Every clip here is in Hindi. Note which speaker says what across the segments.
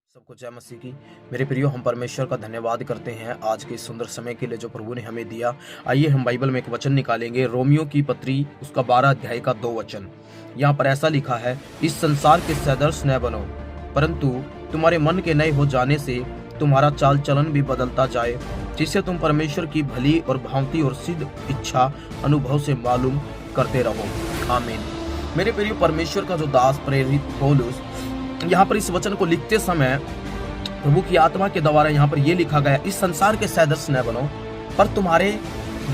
Speaker 1: सबको जय मसीह की। मेरे प्रियो, हम परमेश्वर का धन्यवाद करते हैं आज के इस सुंदर समय के लिए जो प्रभु ने हमें दिया। आइए हम बाइबल में एक वचन निकालेंगे, रोमियो की पत्री उसका 12 अध्याय का 2 वचन। यहाँ पर ऐसा लिखा है, इस संसार के सदृश न बनो, परंतु तुम्हारे मन के नए हो जाने से तुम्हारा चाल चलन भी बदलता जाए, जिससे तुम परमेश्वर की भली और भांति और सिद्ध इच्छा अनुभव से मालूम करते रहो। आमीन। मेरे प्रियो, परमेश्वर का जो दास प्रेरित पौलुस यहाँ पर इस वचन को लिखते समय प्रभु की आत्मा के द्वारा यहाँ पर यह लिखा गया, इस संसार के सदृश न बनो, पर तुम्हारे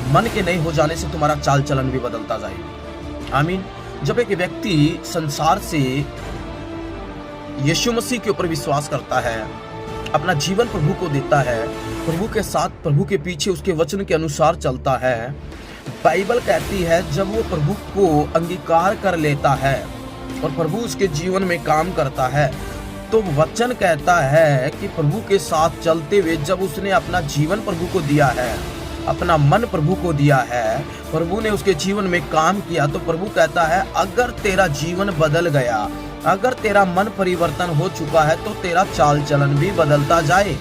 Speaker 1: मन के नए हो जाने से तुम्हारा चाल चलन भी बदलता जाए। आमीन। जब एक व्यक्ति संसार से यीशु मसीह के ऊपर विश्वास करता है, अपना जीवन प्रभु को देता है, प्रभु के साथ प्रभु के पीछे उसके वचन के अनुसार चलता है, बाइबल कहती है जब वो प्रभु को अंगीकार कर लेता है और प्रभु उसके जीवन में काम करता है, तो वचन कहता है कि प्रभु के साथ चलते हुए जब उसने अपना जीवन प्रभु को दिया है, अपना मन प्रभु को दिया है, प्रभु ने उसके जीवन में काम किया, तो प्रभु कहता है अगर तेरा जीवन बदल गया, अगर तेरा मन परिवर्तन हो चुका है, तो तेरा चाल चलन भी बदलता जाए।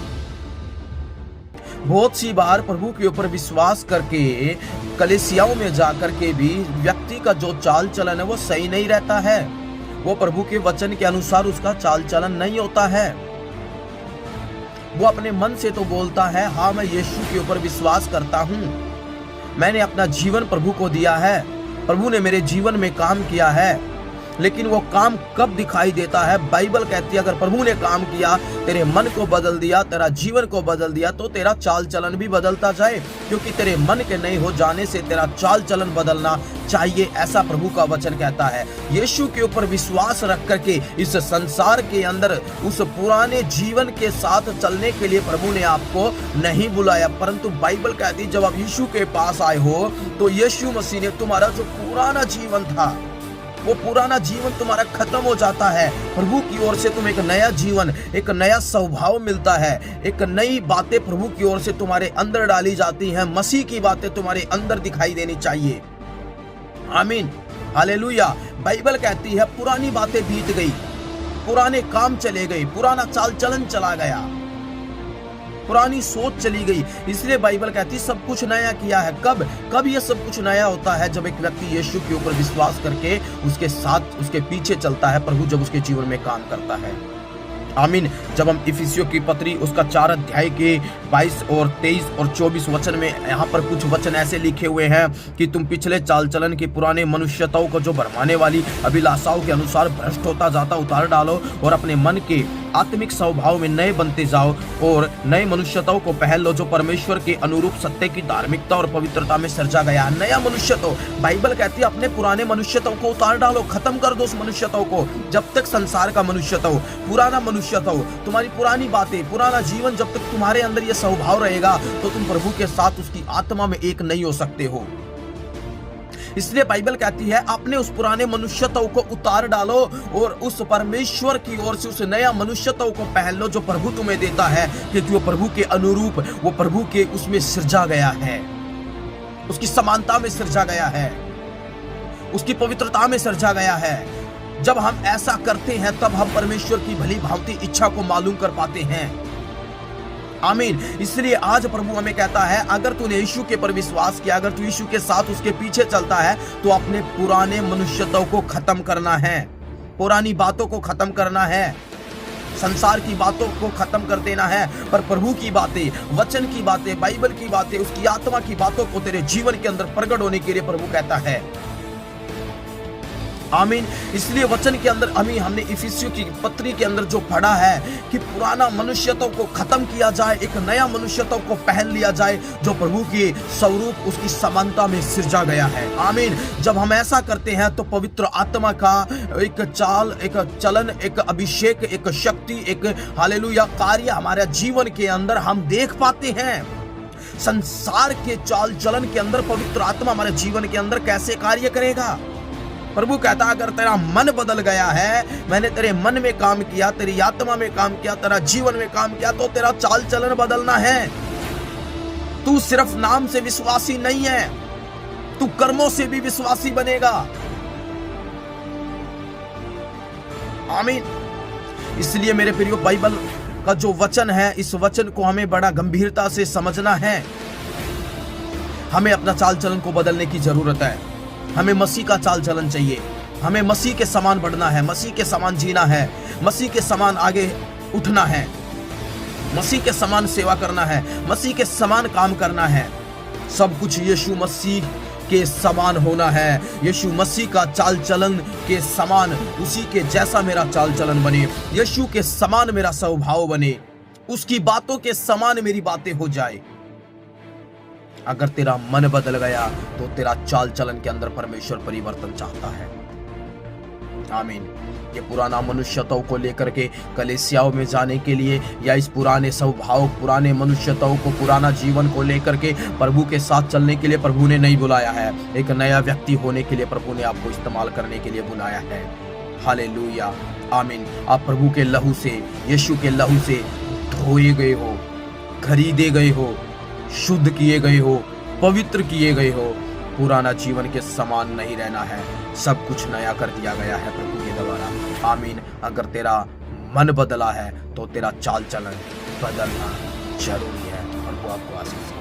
Speaker 1: बहुत सी बार प्रभु के ऊपर विश्वास करके कलीसियाओं में जाकर के भी व्यक्ति का जो चाल चलन है वो सही नहीं रहता है, वो प्रभु के वचन के अनुसार उसका चाल चलन नहीं होता है। वो अपने मन से तो बोलता है, हाँ मैं यीशु के ऊपर विश्वास करता हूँ, मैंने अपना जीवन प्रभु को दिया है, प्रभु ने मेरे जीवन में काम किया है, लेकिन वो काम कब दिखाई देता है? बाइबल कहती है अगर प्रभु ने काम किया, तेरे मन को बदल दिया, तेरा जीवन को बदल दिया, तो तेरा चाल चलन भी बदलता जाए, क्योंकि तेरे मन के नए हो जाने से तेरा चाल चलन बदलना चाहिए, ऐसा प्रभु का वचन कहता है। यीशु के ऊपर विश्वास रख करके इस संसार के अंदर उस पुराने जीवन के साथ चलने के लिए प्रभु ने आपको नहीं बुलाया, परंतु बाइबल कहती जब आप यीशु के पास आए हो तो यीशु मसीह ने तुम्हारा जो पुराना जीवन था, वो पुराना जीवन तुम्हारा खत्म हो जाता है। प्रभु की ओर से तुम एक नया जीवन, एक नया स्वभाव मिलता है, एक नई बातें प्रभु की ओर से तुम्हारे अंदर डाली जाती हैं, मसीह की बातें तुम्हारे अंदर दिखाई देनी चाहिए। आमीन, हालेलुया। बाइबल कहती है पुरानी बातें बीत गई, पुराने काम चले गए, पुराना चाल चलन चला गया, पुरानी सोच चली गई, इसलिए बाइबल कहती सब कुछ नया किया है। कब ये सब कुछ नया होता है? जब एक व्यक्ति यीशु के ऊपर विश्वास करके उसके साथ उसके पीछे चलता है, प्रभु जब उसके जीवन में काम करता है। आमीन। जब हम इफिसियों की पत्री उसका 4 अध्याय के 22 और 23 और 24 वचन में यहाँ पर कुछ वचन ऐसे लिखे हुए हैं कि तुम पिछले चाल चलन की पुराने मनुष्यताओं को जो भरमाने वाली अभिलाषाओं के अनुसार भ्रष्ट होता जाता उतार डालो और अपने मन के आत्मिक स्वभाव में नए बनते जाओ और नए मनुष्यताओं को पहन लो, जो परमेश्वर के अनुरूप सत्य की धार्मिकता और पवित्रता में सृजा गया। नया मनुष्यत्व, बाइबल कहती है अपने पुराने मनुष्यत्व को उतार डालो, खत्म कर दो उस मनुष्यत्व को। जब तक संसार का मनुष्यत्व, पुराना मनुष्यत्व, तुम्हारी पुरानी बातें, पुराना जीवन, जब तक तुम्हारे अंदर यह स्वभाव रहेगा तो तुम प्रभु के साथ उसकी आत्मा में एक नहीं हो सकते हो। इसलिए बाइबल कहती है अपने उस पुराने मनुष्यत्व को उतार डालो और उस परमेश्वर की ओर से उस नया मनुष्यत्व को पहन लो जो प्रभु तुम्हें देता है, क्योंकि वो प्रभु के अनुरूप, वो प्रभु के उसमें सृजा गया है, उसकी समानता में सृजा गया है, उसकी पवित्रता में सृजा गया है। जब हम ऐसा करते हैं तब हम परमेश्वर की भली भांति इच्छा को मालूम कर पाते हैं। आमीन। इसलिए आज प्रभु हमें कहता है अगर तूने यीशु के पर विश्वास किया, अगर तू यीशु के साथ उसके पीछे चलता है, तो अपने पुराने मनुष्यत्व को खत्म करना है, पुरानी बातों को खत्म करना है, संसार की बातों को खत्म कर देना है, पर प्रभु की बातें, वचन की बातें, बाइबल की बातें, उसकी आत्मा की बातों को तेरे जीवन के अंदर प्रकट होने के लिए प्रभु कहता है। आमीन। इसलिए वचन के अंदर हमने इफिसियों की पत्री के अंदर जो पढ़ा है कि पुराना मनुष्यत्व को खत्म किया जाए, एक नया मनुष्यत्व को पहन लिया जाए जो प्रभु के स्वरूप, उसकी समानता में सृजा गया है। आमीन। जब हम ऐसा करते हैं तो पवित्र आत्मा का एक चाल, एक चलन, एक अभिषेक, एक शक्ति, एक हालेलुया कार्य हमारे जीवन के अंदर हम देख पाते हैं। संसार के चाल चलन के अंदर पवित्र आत्मा हमारे जीवन के अंदर कैसे कार्य करेगा? प्रभु कहता अगर तेरा मन बदल गया है, मैंने तेरे मन में काम किया, तेरी आत्मा में काम किया, तेरा जीवन में काम किया, तो तेरा चाल चलन बदलना है। तू सिर्फ नाम से विश्वासी नहीं है, तू कर्मों से भी विश्वासी बनेगा। आमीन। इसलिए मेरे प्रियो, बाइबल का जो वचन है, इस वचन को हमें बड़ा गंभीरता से समझना है। हमें अपना चाल चलन को बदलने की जरूरत है। हमें मसीह का चाल चलन चाहिए। हमें मसीह के समान बढ़ना है, मसीह के समान जीना है, मसीह के समान आगे उठना है, मसीह के समान सेवा करना है, मसीह के समान काम करना है। सब कुछ यीशु मसीह के समान होना है। यीशु मसीह का चाल चलन के समान, उसी के जैसा मेरा चाल चलन बने, यीशु के समान मेरा स्वभाव बने, उसकी बातों के समान मेरी बातें हो जाए। अगर तेरा मन बदल गया तो तेरा चाल चलन के अंदर परमेश्वर परिवर्तन चाहता है। आमीन। ये पुराना मनुष्यत्व को लेकर के कलीसियाओं में जाने के लिए, या इस पुराने स्वभाव, पुराने मनुष्यत्व को, पुराना जीवन को लेकर के प्रभु के साथ चलने के लिए प्रभु ने नहीं बुलाया है। एक नया व्यक्ति होने के लिए प्रभु ने आपको इस्तेमाल करने के लिए बुलाया है। हालेलुया, आमीन। आप प्रभु के लहू से, यीशु के लहू से धोए गए हो, खरीदे गए हो, शुद्ध किए गए हो, पवित्र किए गए हो। पुराना जीवन के समान नहीं रहना है, सब कुछ नया कर दिया गया है प्रभु के द्वारा। आमीन। अगर तेरा मन बदला है तो तेरा चाल चलन बदलना जरूरी है। और वो आपको आशीष